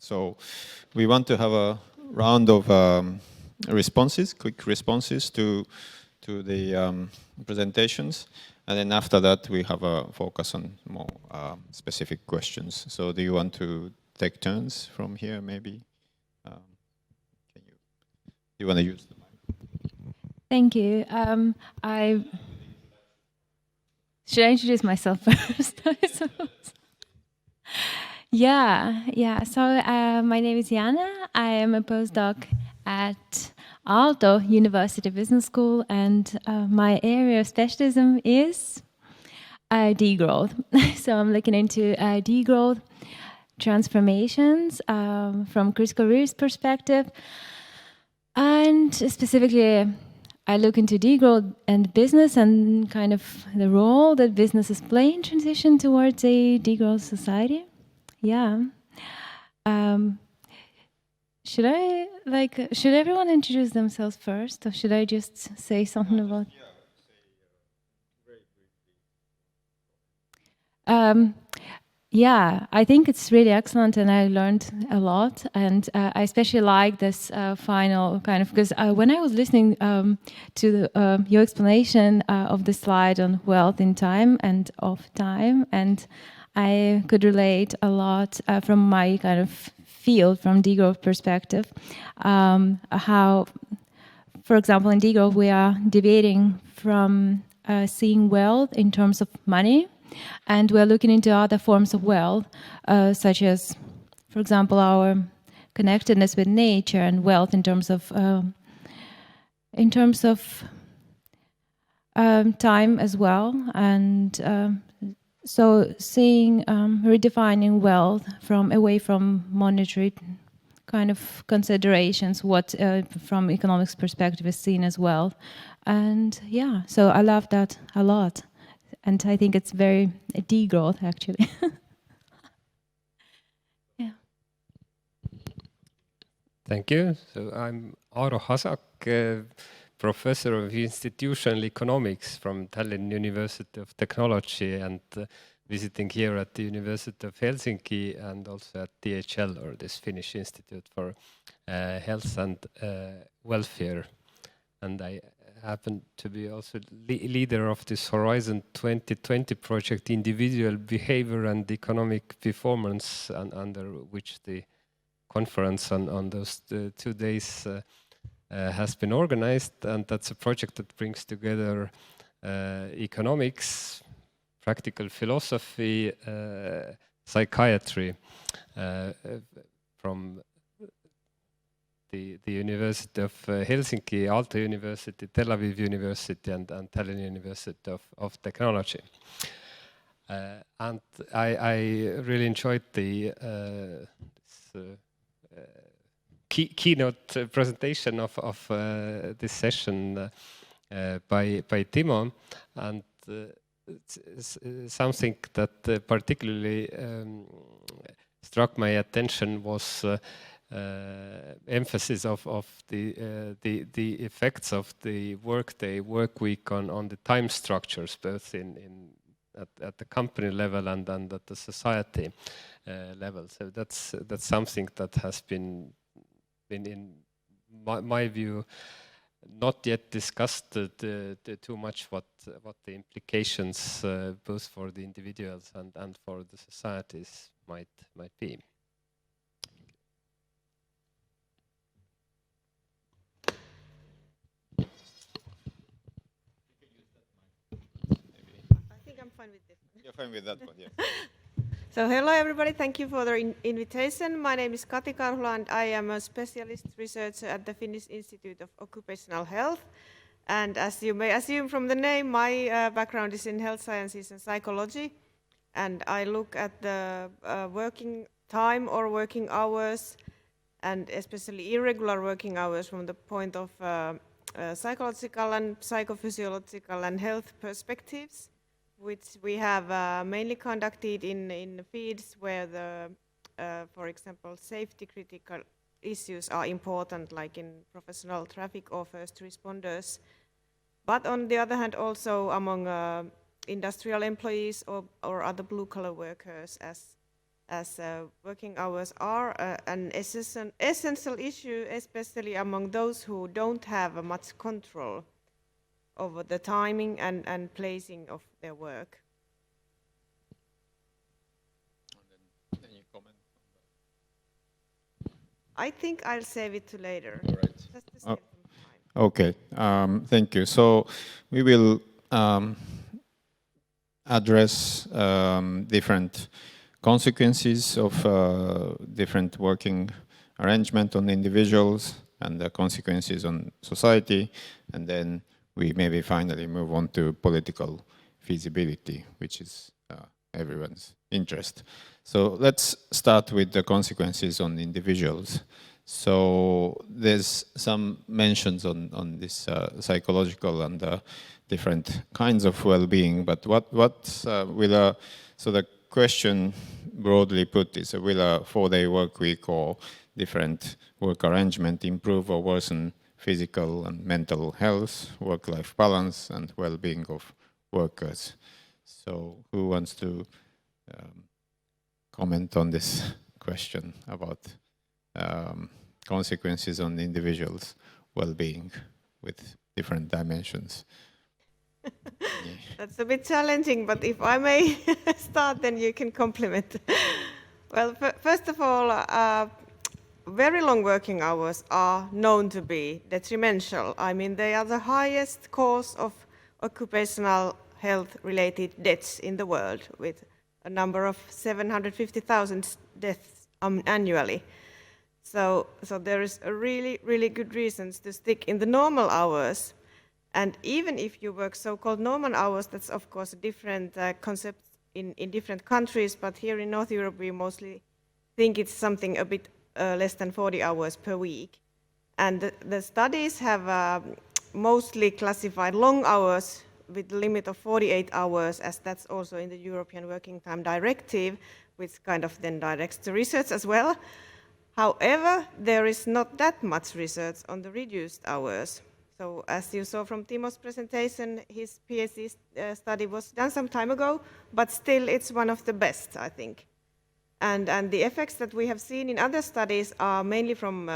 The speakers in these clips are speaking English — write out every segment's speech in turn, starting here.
So we want to have a round of responses, quick responses to the presentations. And then after that, we have a focus on more specific questions. So do you want to take turns from here, maybe? You want to use the mic? Thank you. Should I introduce myself first? I suppose. Yeah. So my name is Iana. I am a postdoc at Aalto University Business School, and my area of specialism is degrowth. So I'm looking into degrowth transformations from critical reuse perspective, and specifically I look into degrowth and business and kind of the role that businesses play in transition towards a society. Yeah. Should everyone introduce themselves first, or should I just say something about? Yeah, I think it's really excellent, and I learned a lot. And I especially like this final kind of, because when I was listening to your explanation of the slide on wealth in time and of time, and I could relate a lot from my kind of field, from degrowth perspective, how, for example, in degrowth we are debating from seeing wealth in terms of money, and we're looking into other forms of wealth, such as, for example, our connectedness with nature, and wealth in terms of time as well. And so seeing, redefining wealth away from monetary kind of considerations, what from economics perspective is seen as wealth. And yeah, so I love that a lot. And I think it's very degrowth, actually. Yeah. Thank you. So I'm Aaro Hazak, professor of institutional economics from Tallinn University of Technology, and visiting here at the University of Helsinki, and also at DHL, or this Finnish Institute for Health and Welfare. And I happen to be also leader of this Horizon 2020 project, Individual Behavior and Economic Performance, under which the conference on those 2 days has been organized. And that's a project that brings together economics, practical philosophy, psychiatry from the University of Helsinki, Aalto University, Tel Aviv University, and Tallinn University of Technology. And I really enjoyed the keynote presentation of this session by Timo, and something that particularly struck my attention was emphasis of the effects of the workday, workweek on the time structures, both at the company level and at the society level. So that's something that has been in my view not yet discussed too much, what the implications both for the individuals and for the societies might be. You're fine with that one, yeah. So hello everybody, thank you for the invitation. My name is Kati Karhula, and I am a specialist researcher at the Finnish Institute of Occupational Health. And as you may assume from the name, my background is in health sciences and psychology. And I look at the working time or working hours, and especially irregular working hours, from the point of psychological and psychophysiological and health perspectives, which we have mainly conducted in fields where the, for example, safety critical issues are important, like in professional traffic or first responders. But on the other hand, also among industrial employees or other blue-collar workers, as as working hours are an essential issue, especially among those who don't have much control over the timing and placing of their work. Any comment? I think I'll save it to later. All right. Just to save some time. Okay, thank you. So we will address different consequences of different working arrangement on individuals and the consequences on society, and then we maybe finally move on to political feasibility, which is everyone's interest. So let's start with the consequences on individuals. So there's some mentions on this psychological and different kinds of well-being, but what will so the question broadly put is, will a 4-day work week or different work arrangement improve or worsen physical and mental health, work-life balance, and well-being of workers? So who wants to comment on this question about consequences on the individual's well-being with different dimensions? That's a bit challenging, but if I may start, then you can complement. Well, first of all, very long working hours are known to be detrimental. I mean, they are the highest cause of occupational health-related deaths in the world, with a number of 750,000 deaths annually. So there is a really good reasons to stick in the normal hours. And even if you work so-called normal hours, that's of course a different concept in different countries, but here in North Europe we mostly think it's something a bit less than 40 hours per week. And the studies have mostly classified long hours with the limit of 48 hours, as that's also in the European Working Time Directive, which kind of then directs the research as well. However, there is not that much research on the reduced hours. So as you saw from Timo's presentation, his PhD study was done some time ago, but still it's one of the best, I think. And the effects that we have seen in other studies are mainly from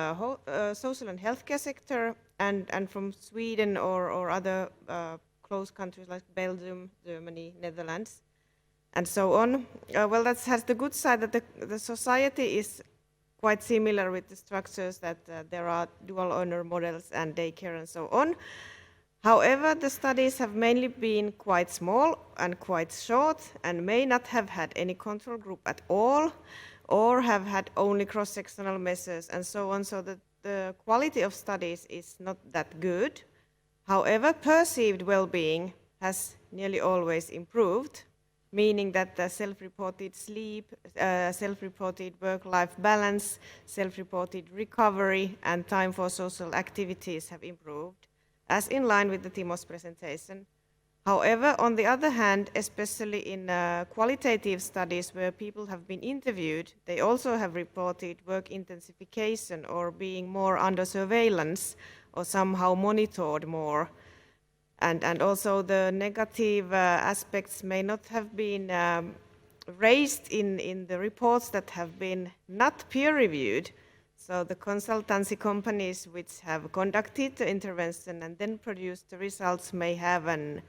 social and healthcare sector and from Sweden or other close countries like Belgium, Germany, Netherlands, and so on. Well, that has the good side that the society is quite similar with the structures, that there are dual owner models and daycare and so on. However, the studies have mainly been quite small and quite short and may not have had any control group at all, or have had only cross-sectional measures and so on, so that the quality of studies is not that good. However, perceived well-being has nearly always improved, meaning that the self-reported sleep, self-reported work-life balance, self-reported recovery, and time for social activities have improved, as in line with the Timo's presentation. However, on the other hand, especially in qualitative studies where people have been interviewed, they also have reported work intensification or being more under surveillance or somehow monitored more. And also the negative aspects may not have been raised in the reports that have been not peer-reviewed. So the consultancy companies which have conducted the intervention and then produced the results may have an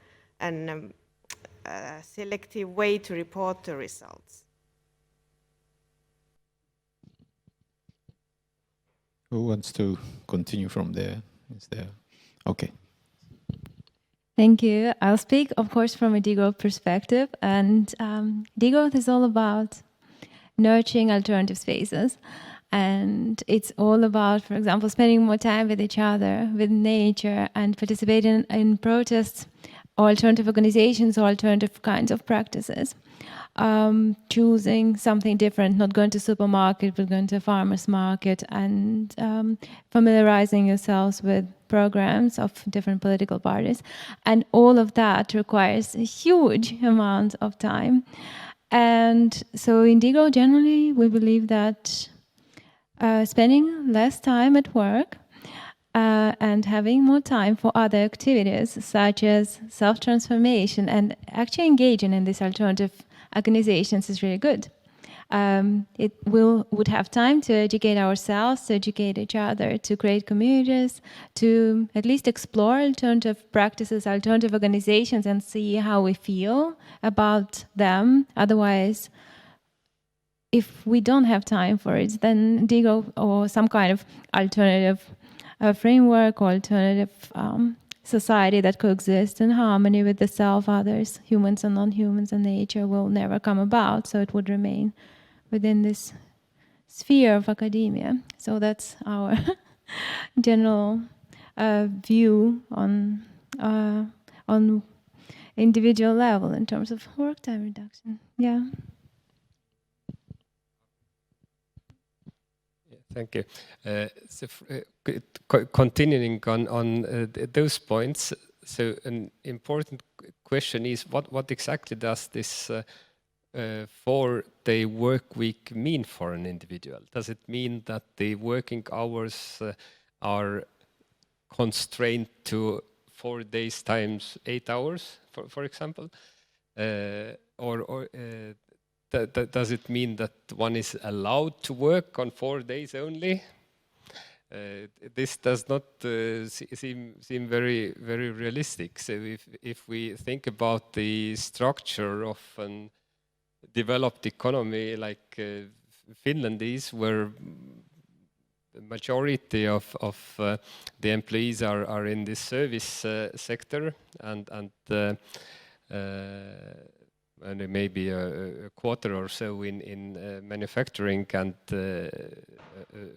selective way to report the results. Who wants to continue from there? Is there? Okay. Thank you. I'll speak, of course, from a degrowth perspective. And degrowth is all about nurturing alternative spaces. And it's all about, for example, spending more time with each other, with nature, and participating in protests, or alternative organizations, or alternative kinds of practices. Choosing something different, not going to supermarket, but going to a farmer's market, and familiarizing yourselves with programs of different political parties. And all of that requires a huge amount of time. And so in degrowth, generally, we believe that spending less time at work and having more time for other activities, such as self-transformation and actually engaging in these alternative organizations, is really good. it would have time to educate ourselves, to educate each other, to create communities, to at least explore alternative practices, alternative organizations, and see how we feel about them. Otherwise, if we don't have time for it, then DIGO or some kind of alternative framework or alternative society that coexists in harmony with the self, others, humans and non-humans, and nature will never come about. So it would remain within this sphere of academia. So that's our general view on individual level in terms of work time reduction. Yeah. Thank you. Continuing on those points, so an important question is what exactly does this 4-day work week mean for an individual? Does it mean that the working hours are constrained to 4 days times 8 hours, for example? Does it mean that one is allowed to work on 4 days only? This does not seem very realistic. So if we think about the structure of a developed economy like Finland is, where the majority of the employees are in the service sector and maybe a quarter or so in manufacturing and a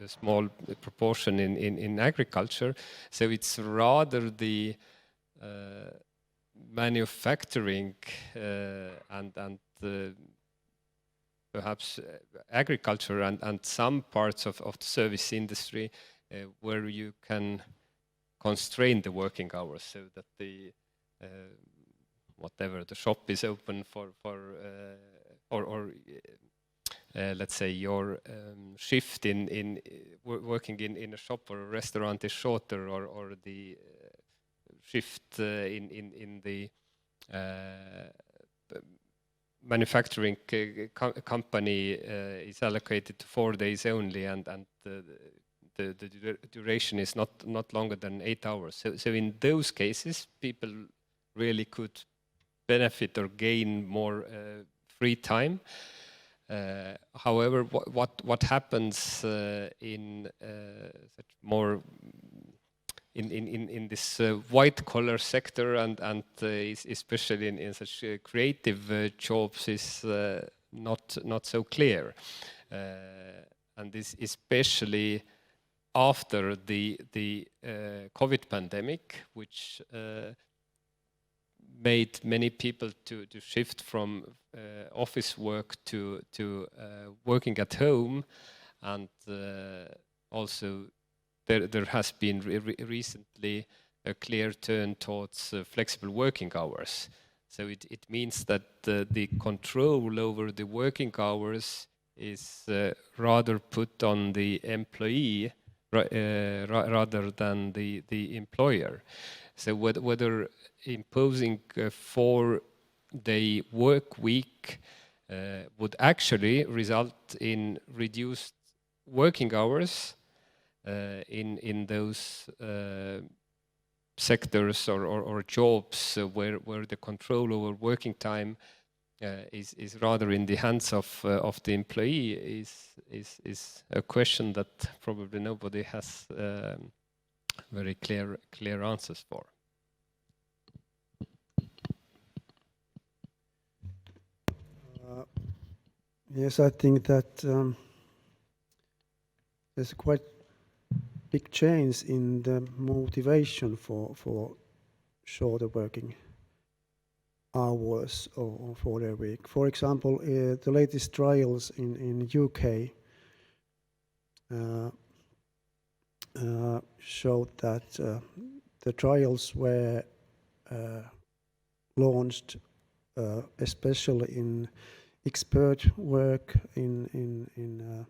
small proportion in agriculture. So it's rather the manufacturing and perhaps agriculture and some parts of the service industry where you can constrain the working hours so that the whatever the shop is open for let's say your shift in working in a shop or a restaurant is shorter, or the shift in the manufacturing company is allocated to 4 days only, and the duration is not longer than 8 hours. So in those cases, people really could benefit or gain more free time. However, what happens in more in this white collar sector and especially in such creative jobs is not so clear, and this especially after the COVID pandemic, which made many people to shift from office work to working at home, and also there has been recently a clear turn towards flexible working hours. So it means that the control over the working hours is rather put on the employee rather than the employer. So whether imposing a 4-day work week would actually result in reduced working hours in those sectors or jobs where the control over working time is rather in the hands of the employee is a question that probably nobody has very clear answers for. Yes, I think that there's a quite big change in the motivation for shorter working hours or 4-day week. For example, the latest trials in UK showed that the trials were launched especially in expert work, in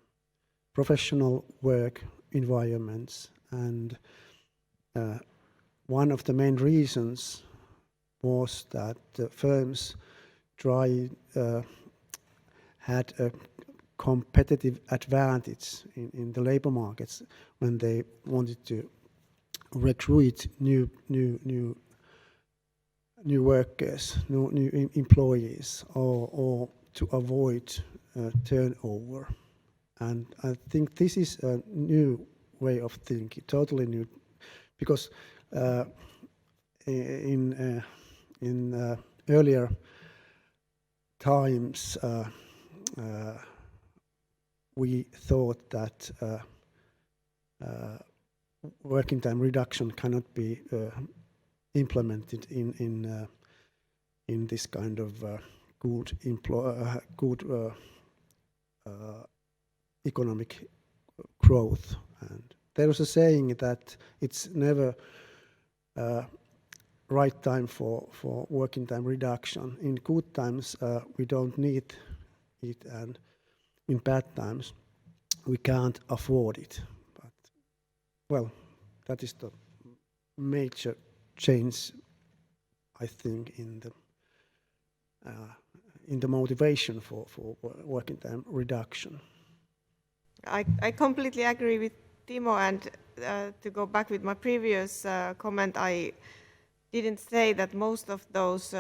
professional work environments, and one of the main reasons was that the firms had a competitive advantage in the labor markets when they wanted to recruit new workers, new employees, or to avoid turnover. And I think this is a new way of thinking, totally new, because in earlier times we thought that working time reduction cannot be implemented in this kind of good economic growth. And there was a saying that it's never right time for working time reduction. In good times we don't need it, and in bad times we can't afford it. But well, that is the major change, I think, in the motivation for working time reduction. I completely agree with Timo, and to go back with my previous comment, I didn't say that most of those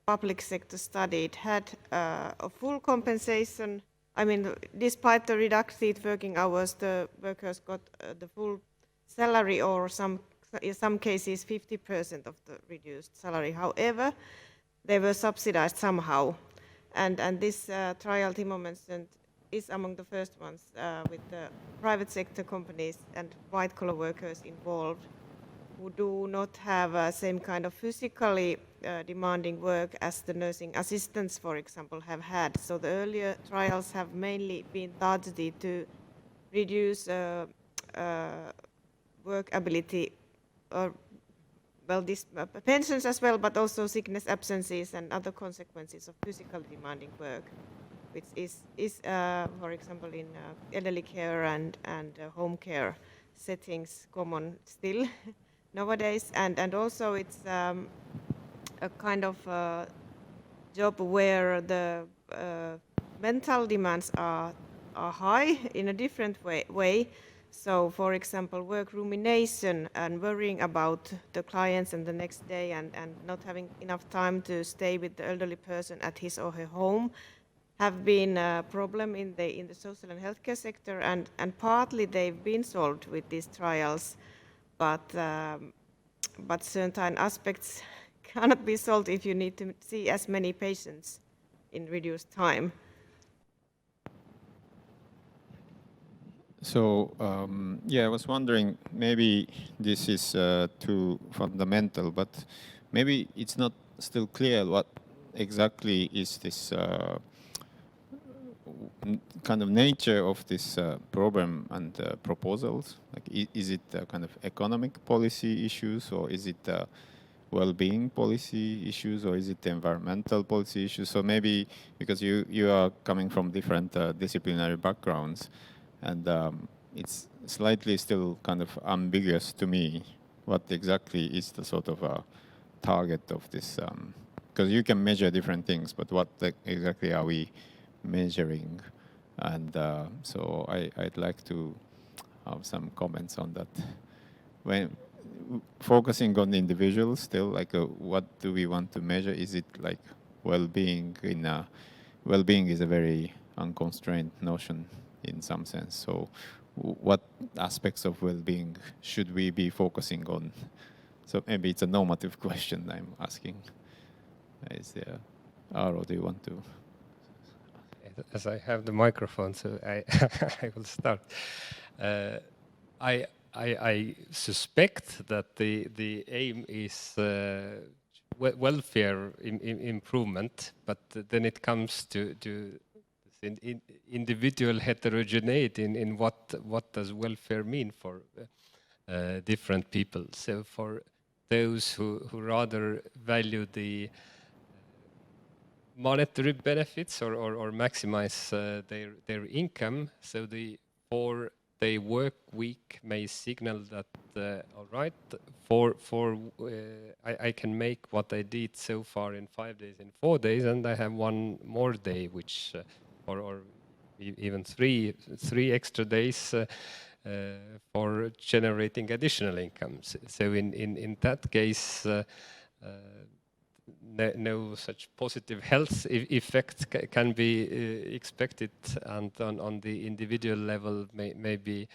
public sector studied had a full compensation. I mean, despite the reduced working hours, the workers got the full salary, or in some cases 50% of the reduced salary. However, they were subsidized somehow. And this trial Timo mentioned is among the first ones with the private sector companies and white-collar workers involved, who do not have same kind of physically demanding work as the nursing assistants, for example, have had. So the earlier trials have mainly been targeted to reduce workability, or pensions as well, but also sickness absences and other consequences of physically demanding work, which is for example, in elderly care and home care settings common still nowadays. And also it's a kind of job where the mental demands are high in a different way. So, for example, work rumination and worrying about the clients and the next day, and not having enough time to stay with the elderly person at his or her home have been a problem in the social and healthcare sector, and partly they've been solved with these trials, but certain aspects cannot be solved if you need to see as many patients in reduced time. So yeah, I was wondering, maybe this is too fundamental, but maybe it's not still clear what exactly is this kind of nature of this program and proposals. Like, is it kind of economic policy issues, or is it well-being policy issues, or is it environmental policy issues? So maybe because you are coming from different disciplinary backgrounds, and it's slightly still kind of ambiguous to me what exactly is the sort of target of this, because you can measure different things, but what exactly are we measuring? And so I'd like to have some comments on that. When focusing on the individuals still, like what do we want to measure? Is it like well-being? Well-being is a very unconstrained notion in some sense. So what aspects of well-being should we be focusing on? So maybe it's a normative question I'm asking. Is there, Aaro, do you want to? As I have the microphone, so I I will start. I suspect that the aim is welfare improvement, but then it comes to individual heterogeneity in what does welfare mean for different people. So for those who rather value the monetary benefits or maximize their income, so the 4-day work week may signal that all right, I can make what I did so far in 5 days in 4 days, and I have one more day which or even three extra days for generating additional income. So in that case, no such positive health effect can be expected, and on the individual level, maybe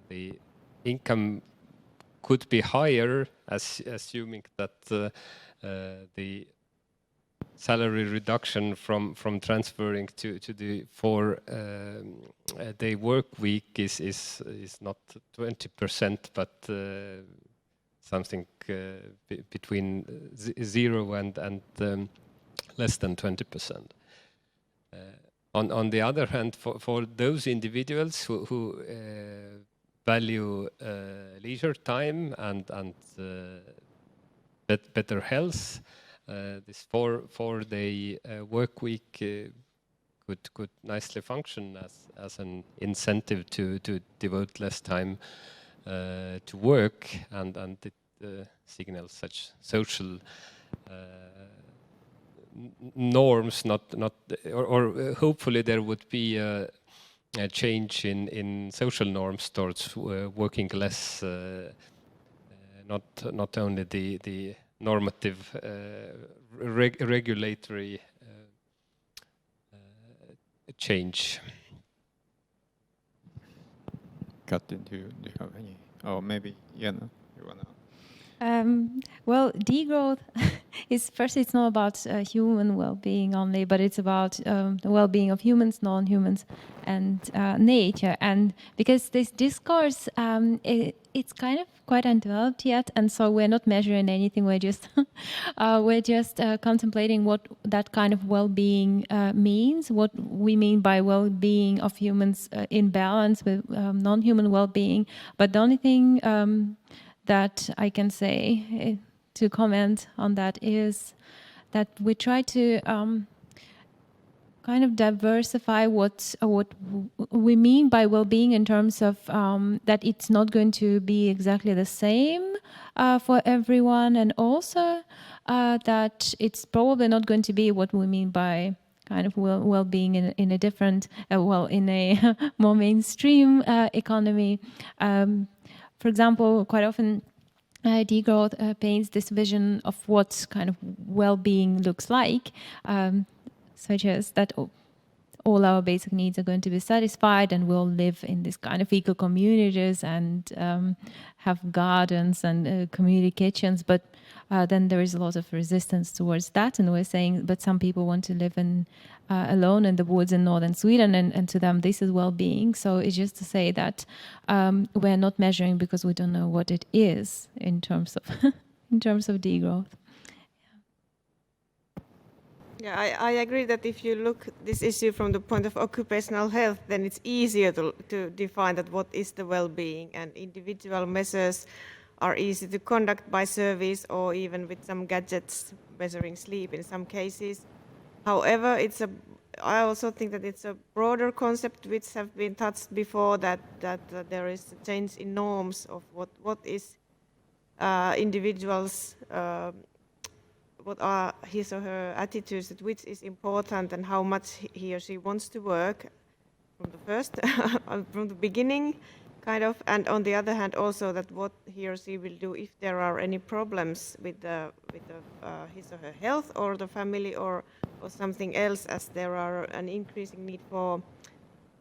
the income could be higher, assuming that the salary reduction from transferring to the 4-day work week is not 20%, but something between 0 and less than 20%. On the other hand, for those individuals who value leisure time and better health, this 4-day work week could nicely function as an incentive to devote less time to work, and it signals such social norms, or hopefully there would be a change in social norms towards working less, not only the normative regulatory change. Kati, do you have any? Oh, maybe Iana, you wanna? Well, degrowth is first. It's not about human well-being only, but it's about the well-being of humans, non-humans, and nature. And because this discourse, it's kind of quite undeveloped yet, and so we're not measuring anything. We're just contemplating what that kind of well-being means. What we mean by well-being of humans in balance with non-human well-being. But the only thing that I can say to comment on that is that we try to kind of diversify what we mean by well-being in terms of that it's not going to be exactly the same for everyone, and also that it's probably not going to be what we mean by kind of well-being in a different, in a more mainstream economy. For example, quite often degrowth paints this vision of what kind of well-being looks like, such as that all our basic needs are going to be satisfied and we'll live in this kind of eco-communities and have gardens and community kitchens. But then there is a lot of resistance towards that, and we're saying, but some people want to live alone in the woods in northern Sweden, and to them this is well-being. So it's just to say that we're not measuring because we don't know what it is in terms of degrowth. Yeah, I agree that if you look this issue from the point of occupational health, then it's easier to define that what is the well-being, and individual measures are easy to conduct by surveys or even with some gadgets measuring sleep in some cases. However, I also think that it's a broader concept which have been touched before, that there is a change in norms of what is individuals, what are his or her attitudes, that which is important and how much he or she wants to work from the beginning, kind of, and on the other hand also that what he or she will do if there are any problems with his or her health or the family or something else, as there are an increasing need for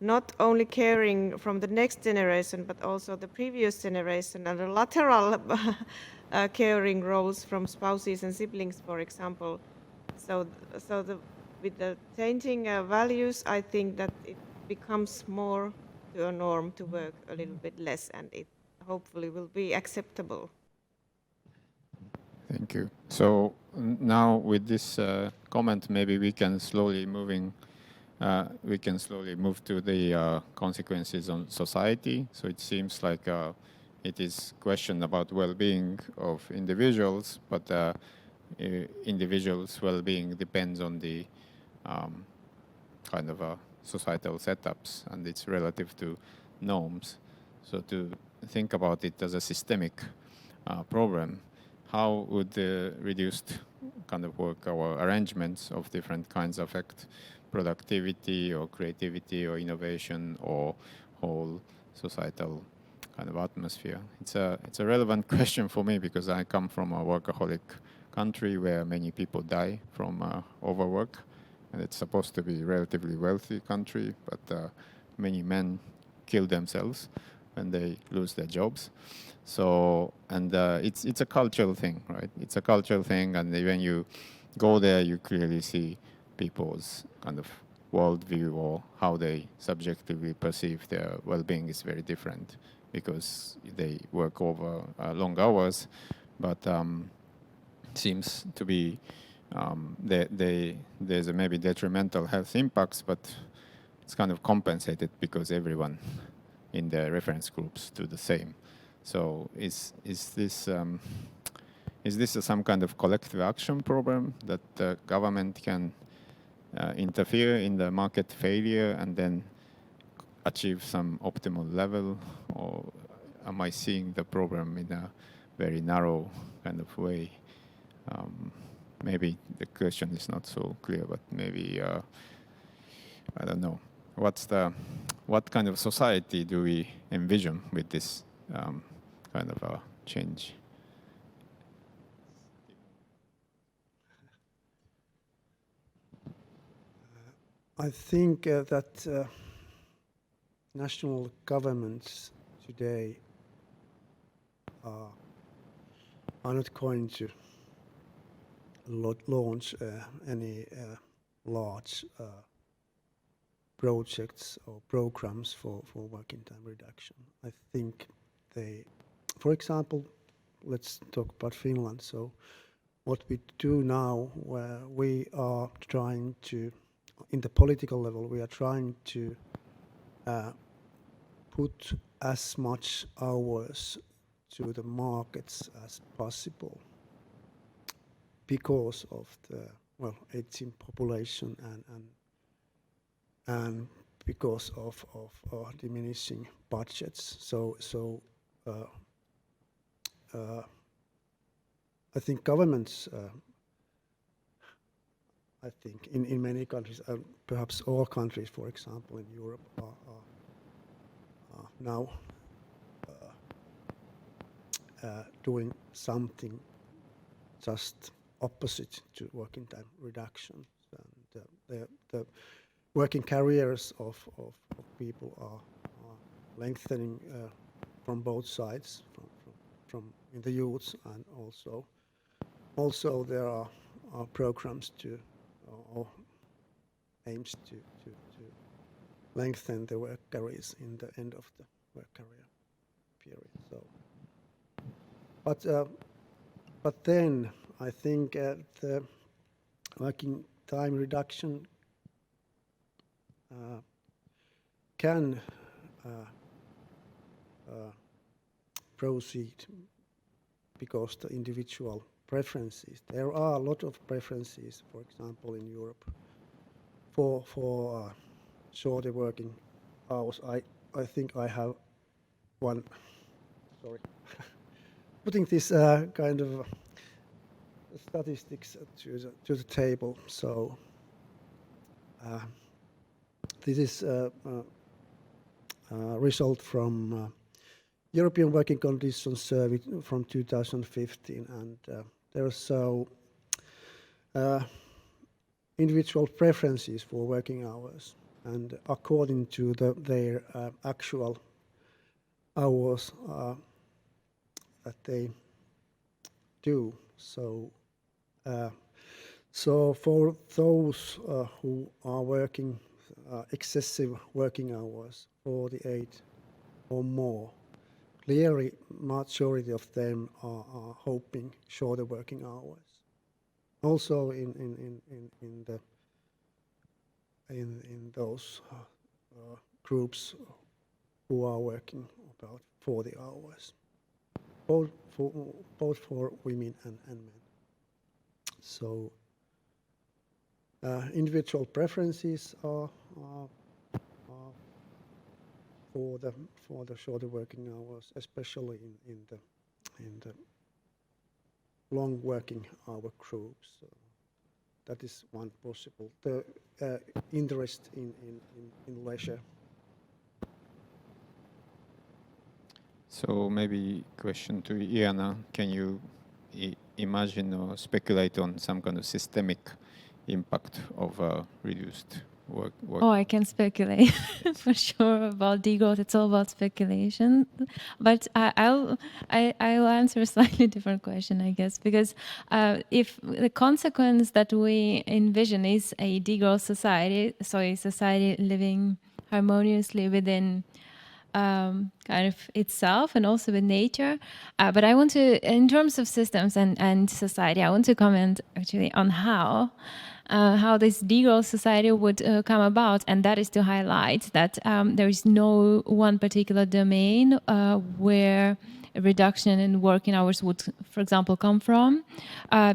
not only caring from the next generation but also the previous generation, and the lateral caring roles from spouses and siblings, for example. So with the changing values, I think that it becomes more to a norm to work a little bit less, and it hopefully will be acceptable. Thank you. So now with this comment, maybe we can slowly move to the consequences on society. So it seems like it is question about well-being of individuals, but individuals' well-being depends on the kind of societal setups, and it's relative to norms. So to think about it as a systemic problem, how would the reduced kind of work or arrangements of different kinds affect productivity or creativity or innovation or whole societal kind of atmosphere? It's a relevant question for me because I come from a workaholic country where many people die from overwork, and it's supposed to be a relatively wealthy country, but many men kill themselves when they lose their jobs. So, and it's a cultural thing, right? It's a cultural thing, and when you go there, you clearly see people's kind of worldview or how they subjectively perceive their well-being is very different because they work over long hours, but seems to be there's a maybe detrimental health impacts, but it's kind of compensated because everyone in the reference groups do the same. So is this some kind of collective action program that the government can interfere in the market failure and then achieve some optimal level, or am I seeing the program in a very narrow kind of way? Maybe the question is not so clear, but maybe I don't know. What kind of society do we envision with this kind of a change? I think that national governments today are not going to launch any large projects or programs for working time reduction. I think they, for example, let's talk about Finland. So what we do now, where we are trying to, in the political level, we are trying to put as much hours to the markets as possible because of the aging population and because of diminishing budgets. So I think governments, I think in many countries, perhaps all countries, for example, in Europe, are now doing something just opposite to working time reduction. And the working careers of people are lengthening from both sides, from in the youths, and also there are programs to or aims to lengthen the work careers in the end of the work career period. So, but then I think the working time reduction can proceed because the individual preferences. There are a lot of preferences, for example, in Europe for shorter working hours. I think I have one. Sorry, putting this kind of statistics to the table. So this is a result from European Working Conditions Survey from 2015, and there are so individual preferences for working hours, and according to their actual hours that they do. So for those who are working excessive working hours, 48 or more, clearly majority of them are hoping shorter working hours. Also in those groups who are working about 40 hours, both for women and men. So individual preferences are for the shorter working hours, especially in the long working hour groups. That is one possible. The interest in leisure. So maybe question to Iana, can you imagine or speculate on some kind of systemic impact of reduced work? Oh, I can speculate for sure about degrowth. It's all about speculation, but I'll answer a slightly different question, I guess, because if the consequence that we envision is a degrowth society, so a society living harmoniously within kind of itself and also with nature. But I want to, in terms of systems and society, I want to comment actually on how this degrowth society would come about, and that is to highlight that there is no one particular domain where a reduction in working hours would, for example, come from,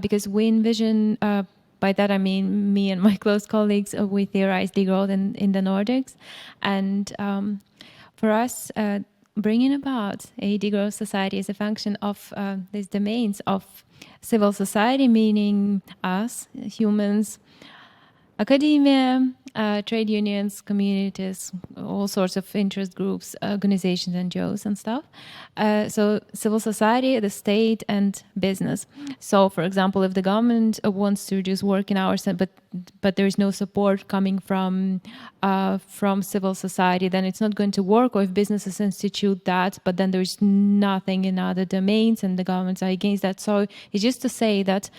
because we envision by that I mean me and my close colleagues, we theorize degrowth in the Nordics, and for us, bringing about a degrowth society is a function of these domains of civil society, meaning us, humans, academia, trade unions, communities, all sorts of interest groups, organizations, NGOs and stuff. So civil society, the state, and business. So, for example, if the government wants to reduce working hours, but there is no support coming from civil society, then it's not going to work. Or if businesses institute that, but then there is nothing in other domains, and the governments are against that. So it's just to say that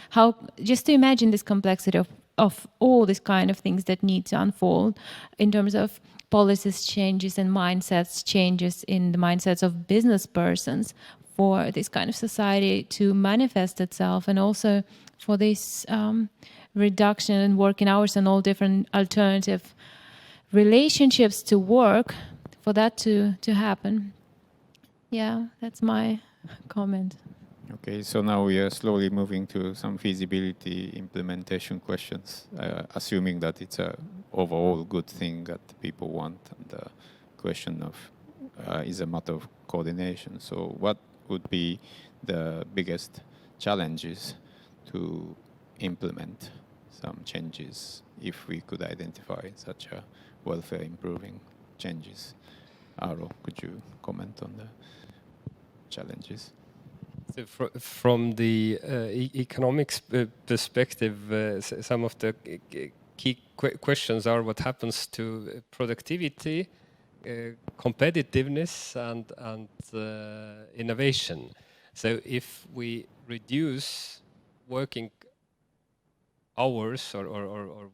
just to imagine this complexity of all these kind of things that need to unfold in terms of policies changes and mindsets changes in the mindsets of business persons for this kind of society to manifest itself, and also for this reduction in working hours and all different alternative relationships to work, for that to happen. Yeah, that's my comment. Okay, so now we are slowly moving to some feasibility implementation questions, assuming that it's a overall good thing that people want, and the question of is a matter of coordination. So what would be the biggest challenges to implement some changes if we could identify such a welfare improving changes? Aaro, could you comment on the challenges? So from the economics perspective, some of the key questions are what happens to productivity, competitiveness, and innovation. So if we reduce working hours or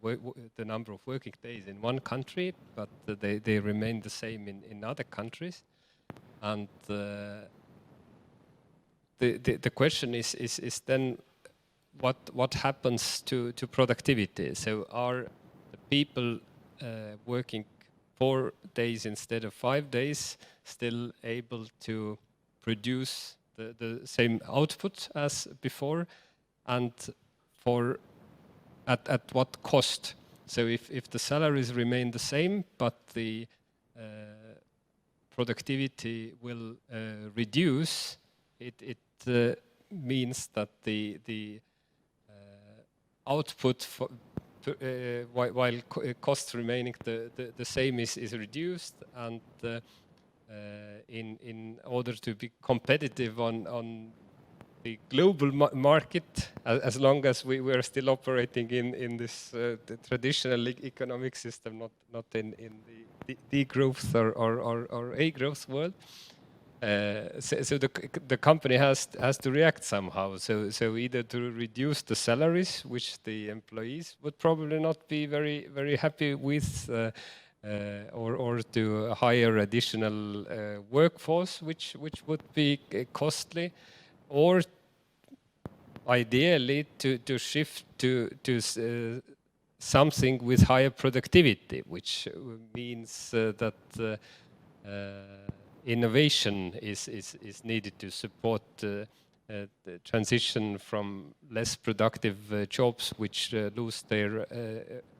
the number of working days in one country, but they remain the same in other countries, and the question is then what happens to productivity? So are the people working 4 days instead of 5 days still able to produce the same output as before, and at what cost? So if the salaries remain the same but the productivity will reduce, it means that the output while cost remaining the same is reduced, and in order to be competitive on the global market, as long as we are still operating in this the traditional economic system, not in the degrowth or a growth world. So the company has to react somehow. So either to reduce the salaries, which the employees would probably not be very happy with, or to hire additional workforce, which would be costly, or ideally to shift to something with higher productivity, which means that innovation is needed to support the transition from less productive jobs, which lose their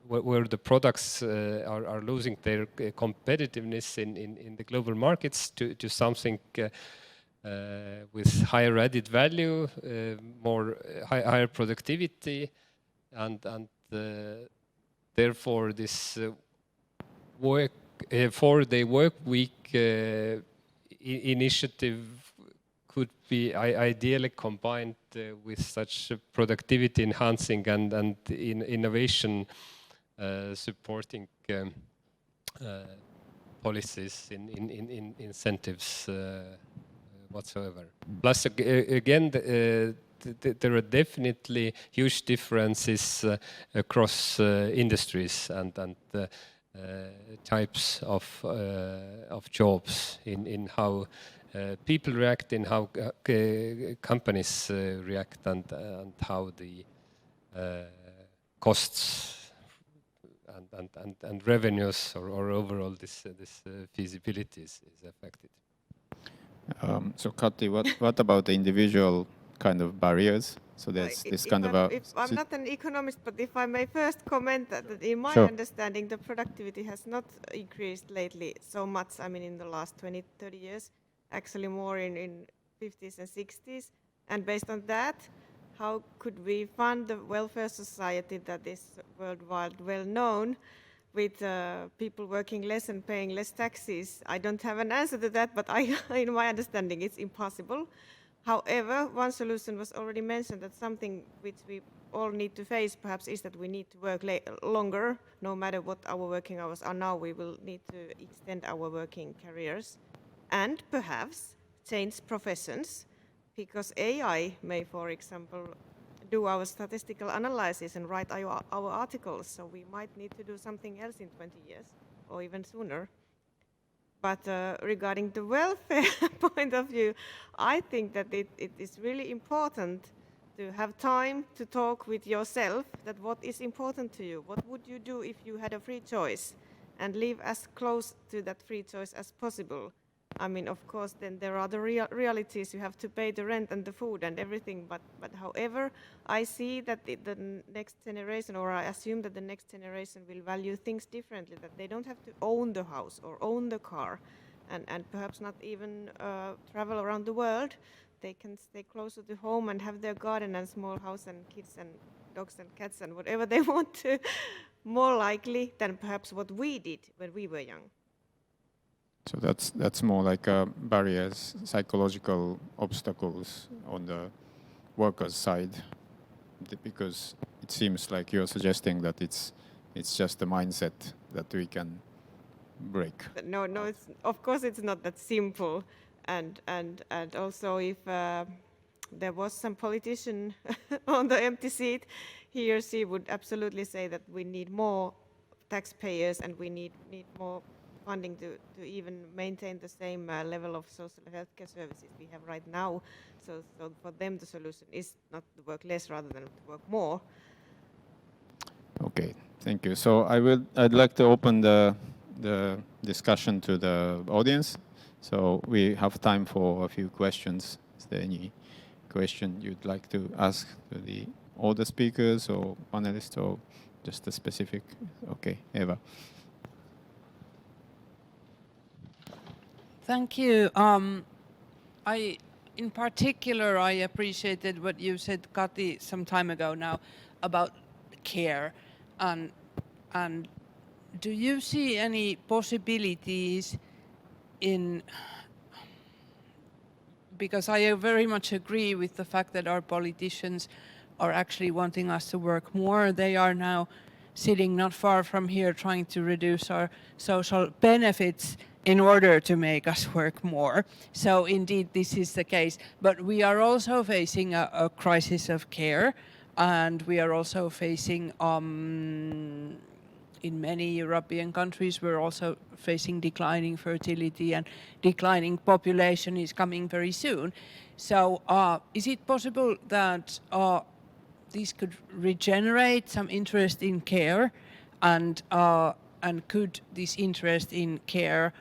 where the products are losing their competitiveness in the global markets, to something with higher added value, more higher productivity, and therefore this work 4-day work week initiative could be ideally combined with such productivity enhancing and innovation supporting policies in incentives whatsoever. Plus again there are definitely huge differences across industries and types of jobs in how people react, in how companies react, and how the costs and revenues or overall this feasibility is affected. So Kati, what about the individual kind of barriers? So there's this kind of I'm not an economist, but if I may first comment that in my Sure. understanding, the productivity has not increased lately so much. I mean, in the last 20, 30 years, actually more in 50s and 60s. And based on that, how could we fund the welfare society that is worldwide well known with people working less and paying less taxes? I don't have an answer to that, but in my understanding, it's impossible. However, one solution was already mentioned, that something which we all need to face perhaps is that we need to work longer. No matter what our working hours are now, we will need to extend our working careers and perhaps change professions, because AI may, for example, do our statistical analysis and write our articles, so we might need to do something else in 20 years or even sooner. But regarding the welfare point of view, I think that it is really important to have time to talk with yourself, that what is important to you, what would you do if you had a free choice, and live as close to that free choice as possible. I mean, of course, then there are the realities. You have to pay the rent and the food and everything. But however, I see that the next generation, or I assume that the next generation will value things differently, that they don't have to own the house or own the car and perhaps not even travel around the world. They can stay closer to home and have their garden and small house and kids and dogs and cats and whatever they want to, more likely than perhaps what we did when we were young. So that's more like barriers, psychological obstacles on the workers' side, because it seems like you're suggesting that it's just a mindset that we can break. No, of course it's not that simple, and also if there was some politician on the empty seat, he or she would absolutely say that we need more taxpayers and we need more funding to even maintain the same level of social healthcare services we have right now. So for them the solution is not to work less rather than to work more. Okay, thank you. So I'd like to open the discussion to the audience. So we have time for a few questions. Is there any question you'd like to ask to all the speakers or panelists, or just a specific? Okay, Eva. Thank you. In particular, I appreciated what you said, Kati, some time ago now about care. And do you see any possibilities because I very much agree with the fact that our politicians are actually wanting us to work more. They are now sitting not far from here trying to reduce our social benefits in order to make us work more. So indeed, this is the case. But we are also facing a crisis of care, and we are also facing, in many European countries, we're also facing declining fertility, and declining population is coming very soon. So is it possible that this could regenerate some interest in care, and could this interest in care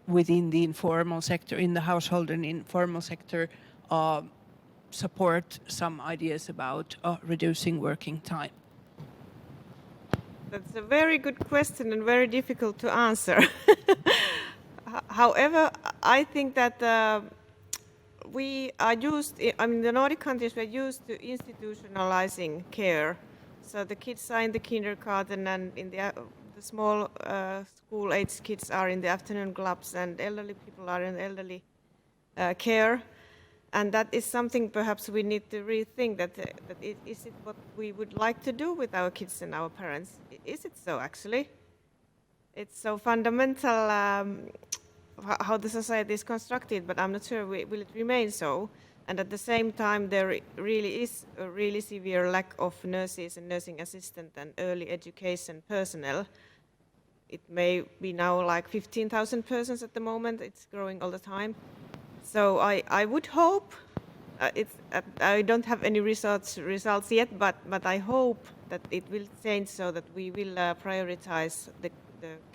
within the informal sector, in the household and informal sector, support some ideas about reducing working time? That's a very good question and very difficult to answer. However, I think that we are used, the Nordic countries were used to institutionalizing care So the kids are in the kindergarten, and in the small school-age kids are in the afternoon clubs, and elderly people are in elderly care. And that is something perhaps we need to rethink, is it what we would like to do with our kids and our parents? Is it so, actually? It's so fundamental how the society is constructed, but I'm not sure will it remain so. And at the same time, there really is a really severe lack of nurses and nursing assistants and early education personnel. It may be now like 15,000 persons at the moment. It's growing all the time. So I would hope, I don't have any results yet, but I hope that it will change so that we will prioritize the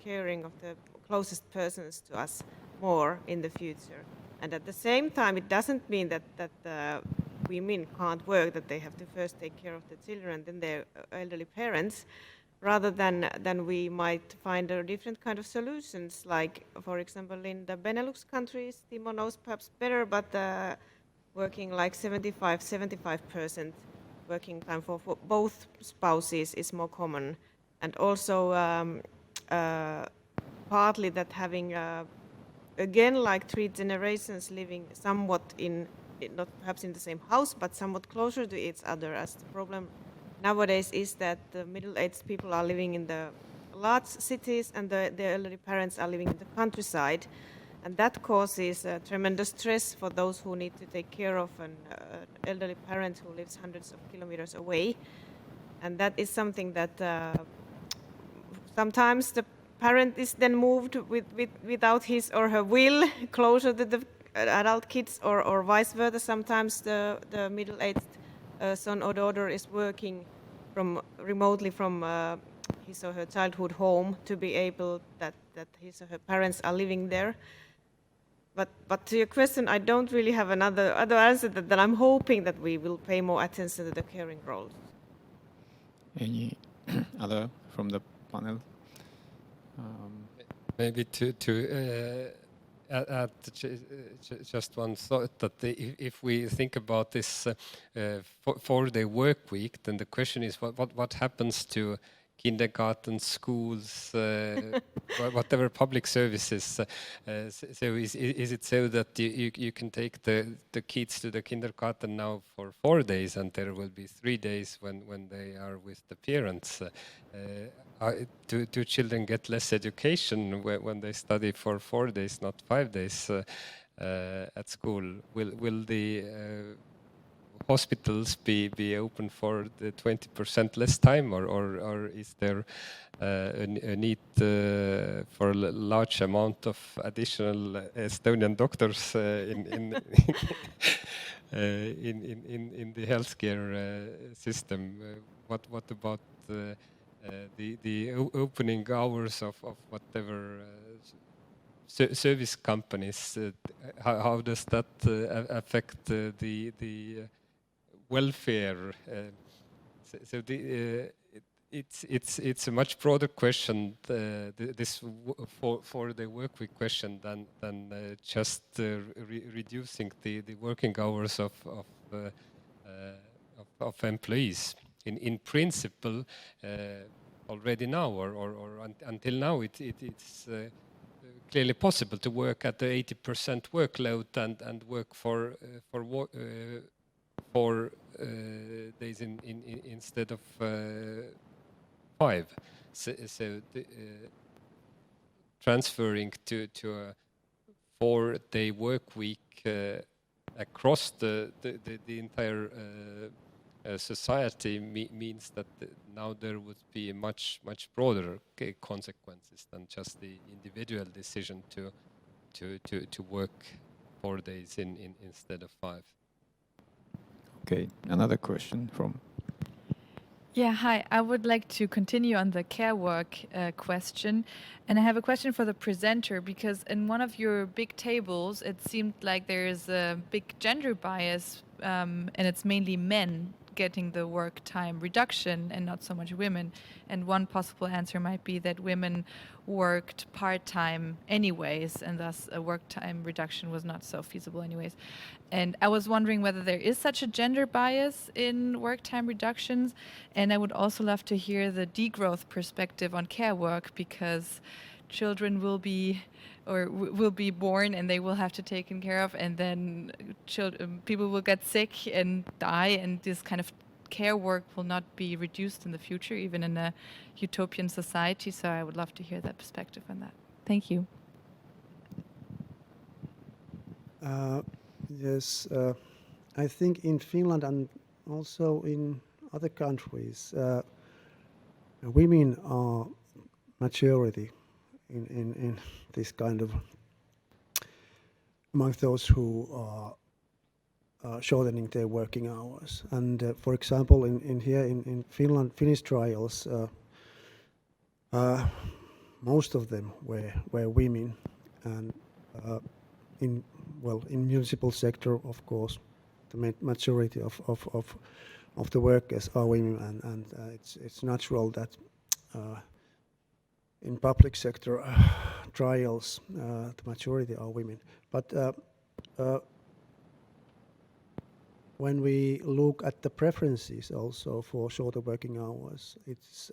caring of the closest persons to us more in the future. And at the same time, it doesn't mean that women can't work, that they have to first take care of the children and then their elderly parents, rather than we might find a different kind of solutions, like, for example, in the Benelux countries, Timo knows perhaps better, but working like 75% working time for both spouses is more common. And also partly that having, again, like 3 generations living somewhat not perhaps in the same house, but somewhat closer to each other, as the problem nowadays is that the middle-aged people are living in the large cities and the elderly parents are living in the countryside. And that causes tremendous stress for those who need to take care of an elderly parent who lives hundreds of kilometers away. And that is something that sometimes the parent is then moved without his or her will closer to the adult kids, or vice versa. Sometimes the middle-aged son or daughter is working remotely from his or her childhood home to be able that his or her parents are living there. But to your question, I don't really have other answer that I'm hoping that we will pay more attention to the caring roles. Any other from the panel? Maybe to add just one thought, that if we think about this 4-day work week, then the question is what happens to kindergarten, schools, whatever public services. So is it so that you can take the kids to the kindergarten now for 4 days, and there will be 3 days when they are with the parents? Do children get less education when they study for 4 days, not 5 days at school? Will the hospitals be open for the 20% less time, or is there a need for a large amount of additional Estonian doctors in the healthcare system? What about the opening hours of whatever service companies? How does that affect the welfare? So it's a much broader question, this for the work week question, than just reducing the working hours of employees. In principle, already now or until now, it's clearly possible to work at the 80% workload and work for 4 days instead of 5. So transferring to a 4-day work week across the entire society means that now there would be much broader consequences than just the individual decision to work 4 days instead of 5. Okay, another question from... Yeah, hi. I would like to continue on the care work question. And I have a question for the presenter, because in one of your big tables, it seemed like there is a big gender bias, and it's mainly men getting the work time reduction and not so much women. And one possible answer might be that women worked part-time anyways, and thus a work time reduction was not so feasible anyways. And I was wondering whether there is such a gender bias in work time reductions, and I would also love to hear the degrowth perspective on care work, because children will be will be born and they will have to taken care of, and then people will get sick and die, and this kind of care work will not be reduced in the future, even in a utopian society. So I would love to hear that perspective on that. Thank you. Yes, I think in Finland and also in other countries, women are majority in this kind of among those who are shortening their working hours. And for example, in here in Finland, Finnish trials, most of them were women, and in municipal sector, of course, the majority of the workers are women, and it's natural that in public sector trials the majority are women. But when we look at the preferences also for shorter working hours, it's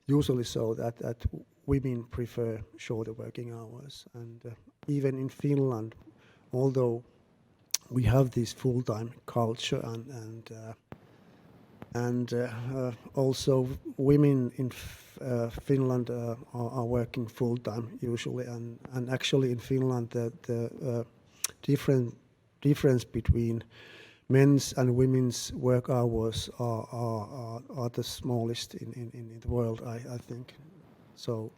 usually so that women prefer shorter working hours. And even in Finland, although we have this full-time culture and also women in Finland are working full-time usually, and actually in Finland the difference between men's and women's work hours are the smallest in the world, I think. So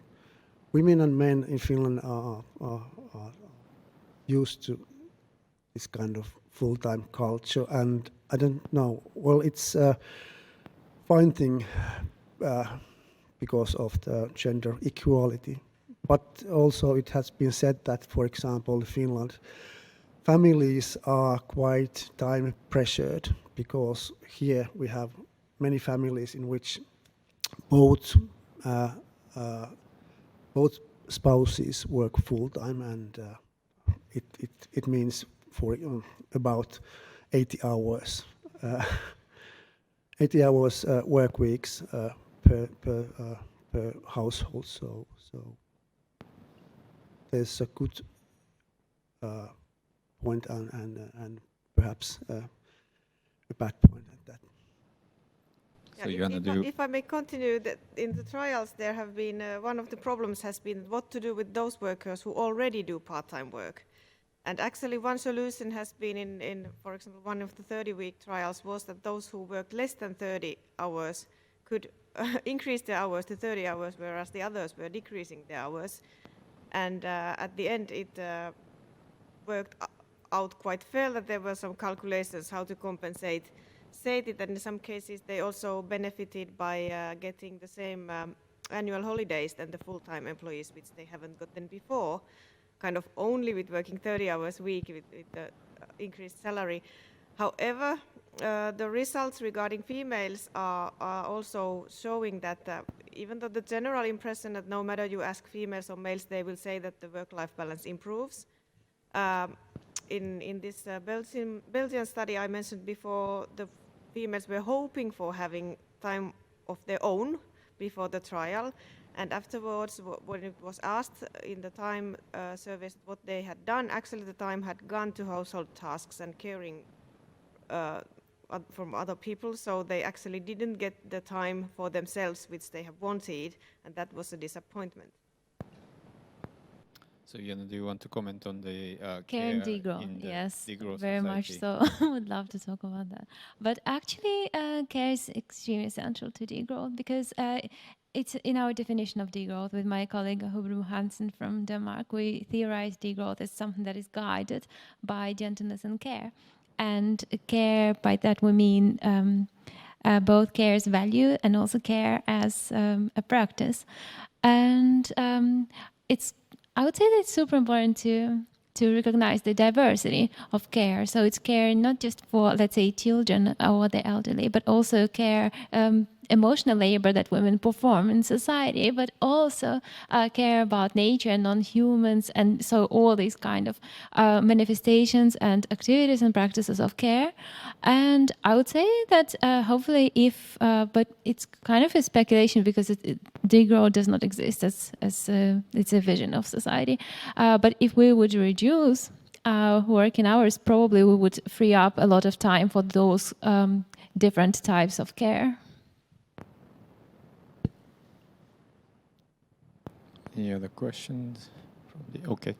women and men in Finland are used to this kind of full-time culture, and I don't know, well, it's a fine thing because of the gender equality, but also it has been said that, for example, in Finland, families are quite time pressured, because here we have many families in which both spouses work full-time, and it means for about 80 hours 80 hours work weeks per household. So there's a good point and perhaps a bad point at that. So if I may continue, that in the trials there have been one of the problems has been what to do with those workers who already do part-time work. And actually one solution has been in for example, one of the 30-week trials was that those who worked less than 30 hours could increase their hours to 30 hours, whereas the others were decreasing their hours. And at the end it worked out quite fair, that there were some calculations how to compensate it, and in some cases they also benefited by getting the same annual holidays than the full-time employees, which they haven't gotten before, kind of only with working 30 hours a week with the increased salary. However, the results regarding females are also showing that even though the general impression that no matter you ask females or males, they will say that the work-life balance improves. In this Belgian study I mentioned before, the females were hoping for having time of their own before the trial, and afterwards when it was asked in the time surveys what they had done, actually the time had gone to household tasks and caring from other people, so they actually didn't get the time for themselves which they have wanted, and that was a disappointment. So Iana, do you want to comment on the care and degrowth? Yes, degrowth very society? much so. I would love to talk about that. But actually, care is extremely essential to degrowth, because it's in our definition of degrowth with my colleague Hubru Hansen from Denmark. We theorize degrowth as something that is guided by gentleness and care. And care, by that we mean both care as value and also care as a practice. And I would say that it's super important to to recognize the diversity of care. So it's care not just for, let's say, children or the elderly, but also care, emotional labor that women perform in society, but also care about nature and non-humans, and so all these kind of manifestations and activities and practices of care. And I would say that hopefully if, but it's kind of a speculation because degrowth does not exist as it's a vision of society. But if we would reduce working hours, probably we would free up a lot of time for those different types of care. Any other questions? Okay.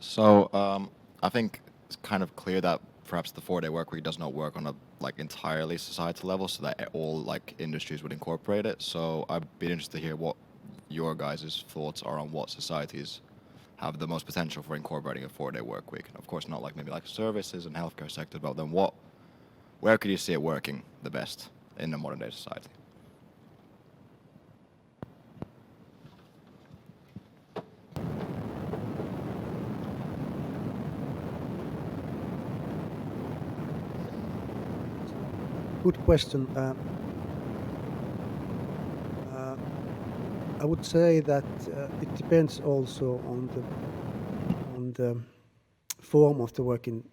So I think it's kind of clear that perhaps the 4-day work week does not work on a entirely societal level, so that all industries would incorporate it. So I'd be interested to hear what your guys' thoughts are on what societies have the most potential for incorporating a 4-day work week. And of course, not maybe services and healthcare sector, but then where could you see it working the best in a modern day society? Good question. I would say that it depends also on the form of the working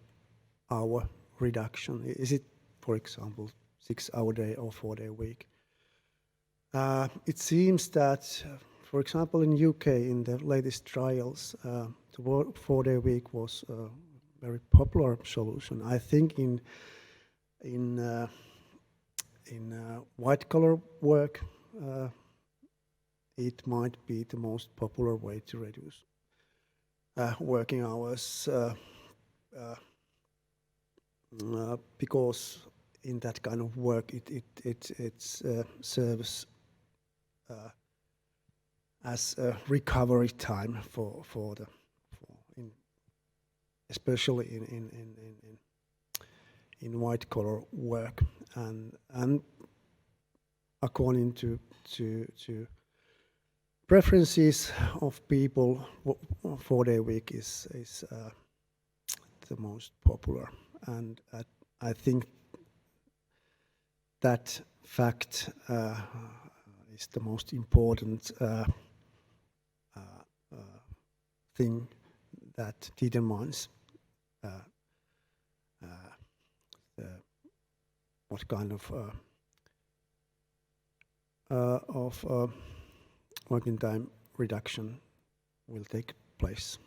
hour reduction. Is it, for example, 6-hour day or 4-day week? It seems that, for example, in UK, in the latest trials, the 4-day week was a very popular solution. I think in white-collar work, it might be the most popular way to reduce working hours because in that kind of work it serves as a recovery time especially in white-collar work, and according to preferences of people, 4-day week is the most popular, and I think that fact is the most important thing that determines what kind of working time reduction will take place.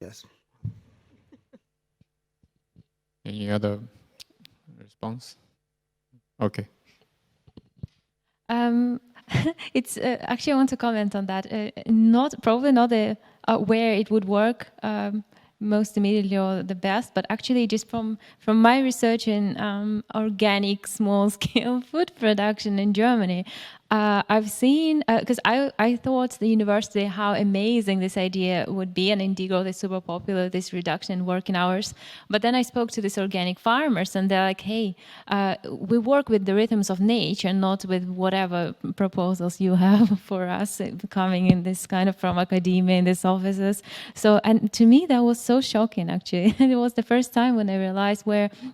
Yes. Any other response? Okay. It's actually I want to comment on that. Probably not where it would work most immediately or the best, but actually just from my research in organic small-scale food production in Germany, I've seen, because I thought the university how amazing this idea would be, and in degrowth is super popular, this reduction in working hours. But then I spoke to these organic farmers, and they're like, hey, we work with the rhythms of nature, not with whatever proposals you have for us coming in this kind of from academia in these offices. So, and to me, that was so shocking, actually. It was the first time when I realized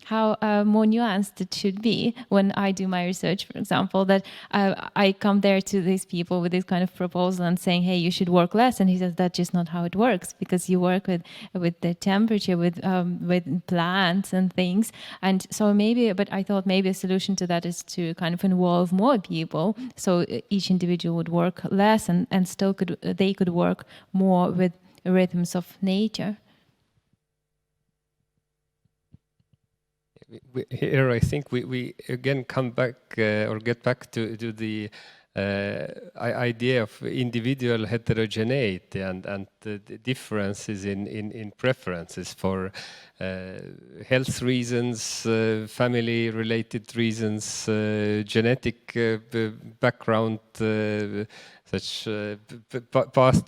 how more nuanced it should be when I do my research, for example, that I come there to these people with this kind of proposal and saying, hey, you should work less. And he says, that's just not how it works, because you work with the temperature, with plants and things. And so but I thought maybe a solution to that is to kind of involve more people. So each individual would work less and still they could work more with rhythms of nature. Here, I think we again come back or get back to the idea of individual heterogeneity and the differences in preferences for health reasons, family-related reasons, genetic background, such past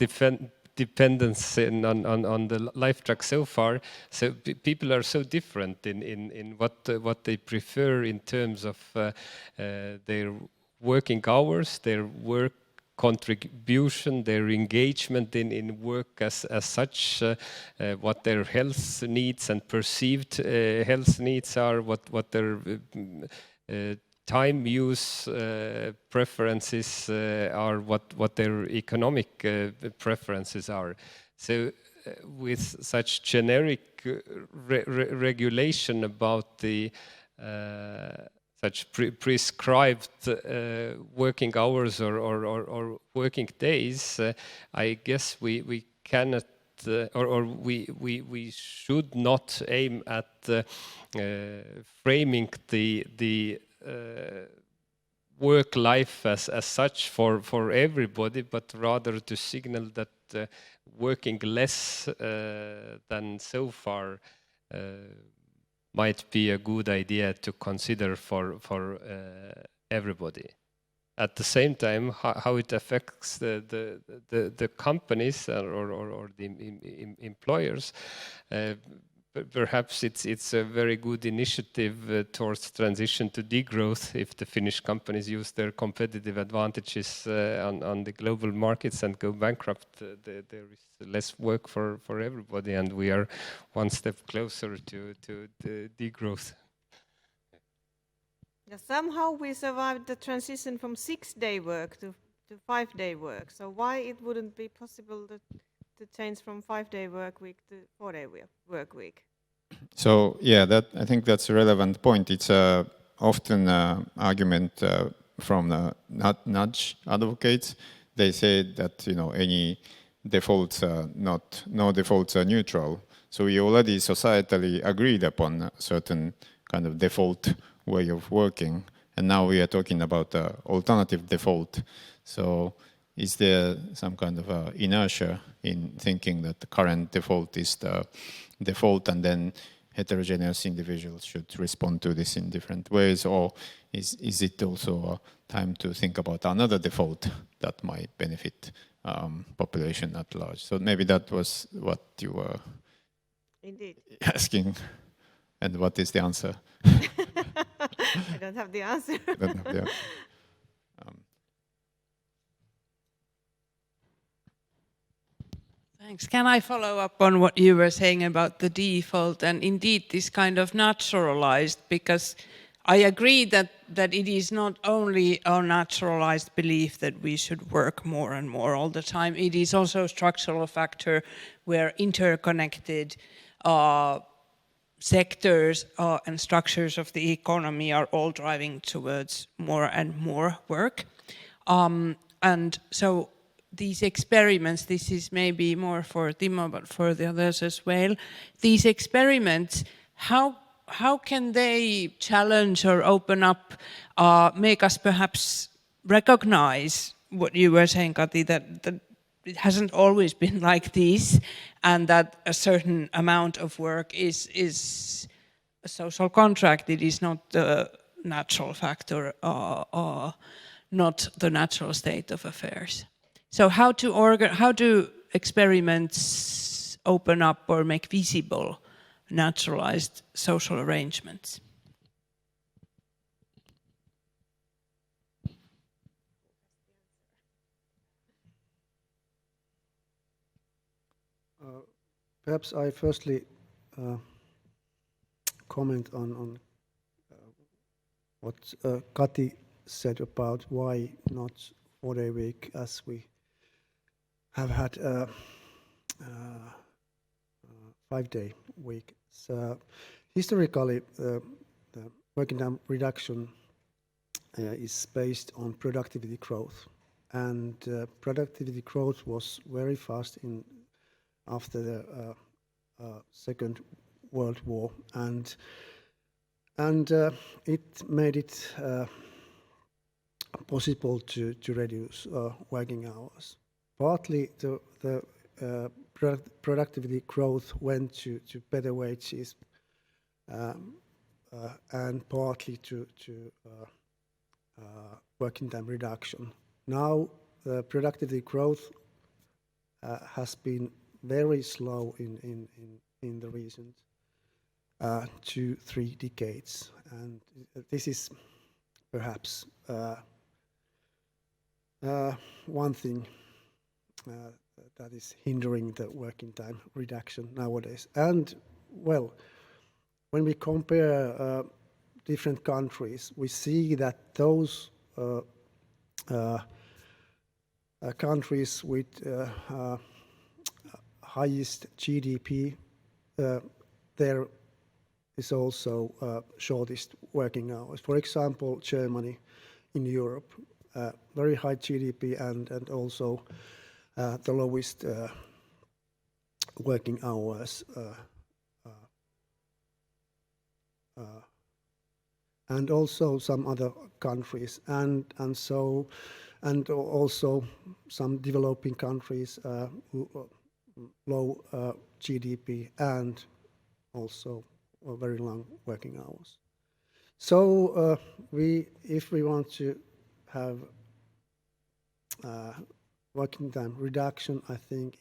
dependence on the life track so far. So people are so different in what they prefer in terms of their working hours, their work contribution, their engagement in work as such, what their health needs and perceived health needs are, what their time use preferences are, what their economic preferences are. So with such generic regulation about the such prescribed working hours or working days, I guess we cannot or we should not aim at framing the work life as such for everybody, but rather to signal that working less than so far might be a good idea to consider for everybody. At the same time, how it affects the companies or the employers, perhaps it's a very good initiative towards transition to degrowth if the Finnish companies use their competitive advantages on the global markets and go bankrupt. There is less work for everybody, and we are one step closer to the degrowth. Yeah, somehow we survived the transition from 6-day work to 5-day work. So why it wouldn't be possible to change from 5-day work week to 4-day work week? So yeah, I think that's a relevant point. It's often an argument from nudge advocates. They say that any defaults are no defaults are neutral. So we already societally agreed upon a certain kind of default way of working, and now we are talking about alternative default. So is there some kind of inertia in thinking that the current default is the default and then heterogeneous individuals should respond to this in different ways, or is it also time to think about another default that might benefit population at large? So maybe that was what you were Indeed asking, and what is the answer? I don't have the answer. Thanks. Can I follow up on what you were saying about the default and indeed this kind of naturalized, because I agree that it is not only a naturalized belief that we should work more and more all the time, it is also a structural factor where interconnected sectors and structures of the economy are all driving towards more and more work. And so these experiments, this is maybe more for Timo, but for the others as well, these experiments, how can they challenge or open up, make us perhaps recognize what you were saying, Kati, that it hasn't always been like this, and that a certain amount of work is a social contract. It is not the natural factor or not the natural state of affairs. So how do experiments open up or make visible naturalized social arrangements? Perhaps I firstly comment on what Kati said about why not 4-day week, as we have had a 5-day week. So historically, the working time reduction is based on productivity growth, and productivity growth was very fast after the Second World War, and it made it possible to reduce working hours. Partly the productivity growth went to better wages, and partly to working time reduction. Now the productivity growth has been very slow in the recent 2-3 decades, and this is perhaps one thing that is hindering the working time reduction nowadays. And well, when we compare different countries, we see that those countries with highest GDP, there is also shortest working hours. For example, Germany in Europe, very high GDP and also the lowest working hours. And also some other countries, and also some developing countries low GDP and also very long working hours. So if we want to have working time reduction, I think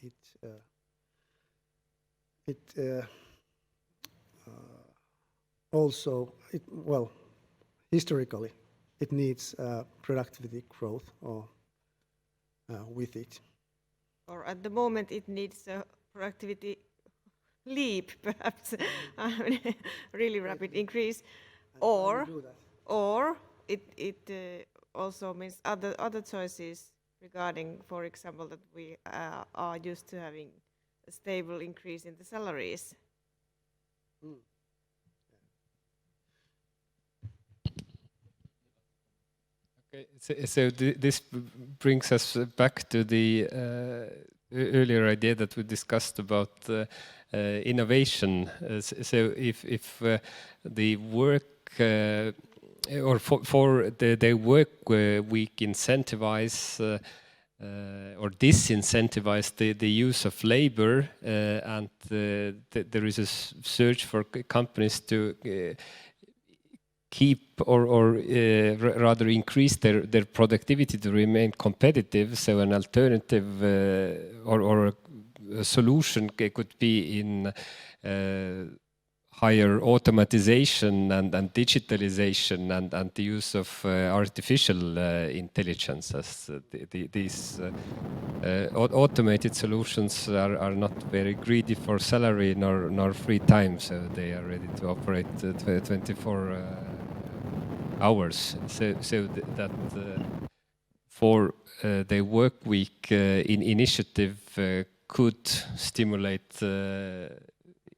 historically, it needs productivity growth or with it. Or at the moment, it needs a productivity leap, perhaps, really rapid increase, or it also means other choices regarding, for example, that we are used to having a stable increase in the salaries. Okay, so this brings us back to the earlier idea that we discussed about innovation. So if the work or for the work week incentivize or disincentivize the use of labor, and there is a search for companies to keep or rather increase their productivity to remain competitive. So an alternative or a solution could be in higher automatization and digitalization and the use of artificial intelligence, as these automated solutions are not very greedy for salary nor free time, so they are ready to operate 24 hours. So that for the work week initiative could stimulate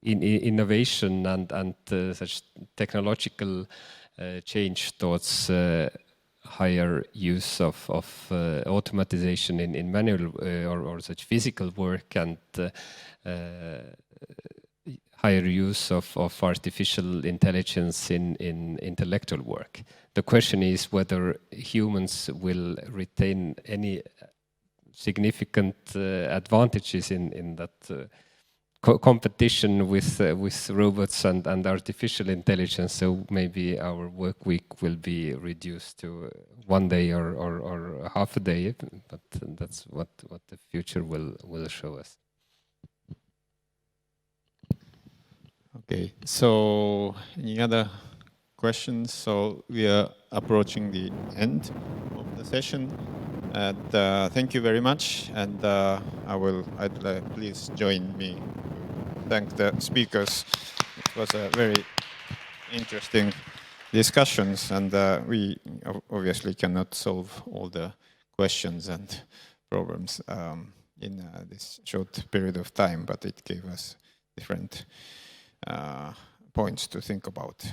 innovation and such technological change towards higher use of automatization in manual or such physical work, and higher use of artificial intelligence in intellectual work. The question is whether humans will retain any significant advantages in that competition with robots and artificial intelligence. So maybe our work week will be reduced to 1 day or half a day, but that's what the future will show us. Okay, so any other questions? So we are approaching the end of the session, and thank you very much. And please join me to thank the speakers. It was a very interesting discussions, and we obviously cannot solve all the questions and problems in this short period of time, but it gave us different points to think about.